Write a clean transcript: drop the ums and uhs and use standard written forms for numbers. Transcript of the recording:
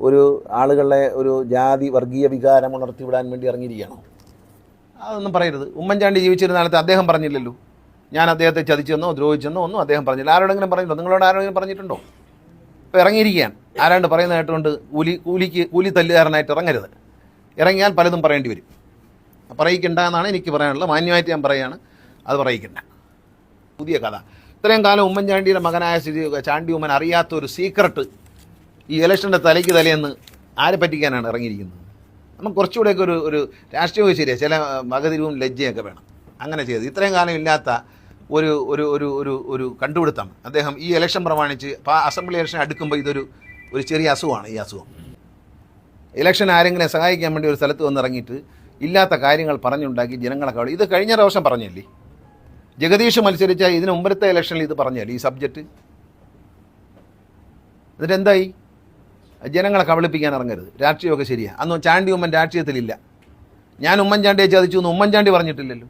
ഒരു ആളുകളെ ഒരു ജാതി വർഗീയ വികാരം ഉണർത്തിവിടാൻ വേണ്ടി ഇറങ്ങിയിരിക്കുകയാണോ? അതൊന്നും പറയരുത്. ഉമ്മൻചാണ്ടി ജീവിച്ചിരുന്ന കാലത്ത് അദ്ദേഹം പറഞ്ഞില്ലല്ലോ ഞാൻ അദ്ദേഹത്തെ ചതിച്ചെന്നോ ദ്രോഹിച്ചെന്നോ ഒന്നും അദ്ദേഹം പറഞ്ഞില്ല. ആരോടെങ്കിലും പറഞ്ഞിട്ടുണ്ടോ? നിങ്ങളോട് ആരോടെങ്കിലും പറഞ്ഞിട്ടുണ്ടോ? ഇപ്പോൾ ഇറങ്ങിയിരിക്കുകയാണ്. ആരാണ്ട് പറയുന്ന കേട്ടുകൊണ്ട് കൂലി തല്ലുകാരനായിട്ട് ഇറങ്ങരുത്. ഇറങ്ങിയാൽ പലതും പറയേണ്ടി വരും. പറയിക്കണ്ട എന്നാണ് എനിക്ക് പറയാനുള്ളത്. മാന്യമായിട്ട് ഞാൻ പറയുകയാണ്, അത് പറയിക്കണ്ട. പുതിയ കഥ. ഇത്രയും കാലം ഉമ്മൻചാണ്ടിയുടെ മകനായ ചാണ്ടി ഉമ്മൻ അറിയാത്തൊരു സീക്രട്ട് ഈ ഇലക്ഷൻ്റെ തലയ്ക്ക് തലേന്ന് ആരെ പറ്റിക്കാനാണ് ഇറങ്ങിയിരിക്കുന്നത്. നമുക്ക് കുറച്ചുകൂടെയൊക്കെ ഒരു രാഷ്ട്രീയമൊക്കെ ശരിയാണ്, ചില വകതിരിവും ലജ്ജയൊക്കെ വേണം. അങ്ങനെ ചെയ്ത് ഇത്രയും കാലം ഇല്ലാത്ത ഒരു ഒരു ഒരു ഒരു ഒരു കണ്ടുപിടുത്തം അദ്ദേഹം ഈ ഇലക്ഷൻ പ്രമാണിച്ച് അസംബ്ലി ഇലക്ഷൻ അടുക്കുമ്പോൾ ഇതൊരു ചെറിയ അസുഖമാണ്. ഈ അസുഖം ഇലക്ഷൻ ആരെങ്കിലും സഹായിക്കാൻ വേണ്ടി ഒരു സ്ഥലത്ത് വന്നിറങ്ങിയിട്ട് ഇല്ലാത്ത കാര്യങ്ങൾ പറഞ്ഞുണ്ടാക്കി ജനങ്ങളെ കവളി. ഇത് കഴിഞ്ഞ പ്രാവശ്യം പറഞ്ഞല്ലേ, ജഗദീഷ് മത്സരിച്ച ഇതിന് മുമ്പത്തെ ഇലക്ഷനിൽ ഇത് പറഞ്ഞല്ലേ ഈ സബ്ജക്റ്റ്. എന്നിട്ട് എന്തായി? ജനങ്ങളെ കബളിപ്പിക്കാൻ ഇറങ്ങരുത്. രാഷ്ട്രീയമൊക്കെ ശരിയാണ്. അന്ന് ചാണ്ടി ഉമ്മൻ രാഷ്ട്രീയത്തിലില്ല. ഞാൻ ഉമ്മൻചാണ്ടിയെ ചതിച്ചു എന്ന് ഉമ്മൻചാണ്ടി പറഞ്ഞിട്ടില്ലല്ലോ.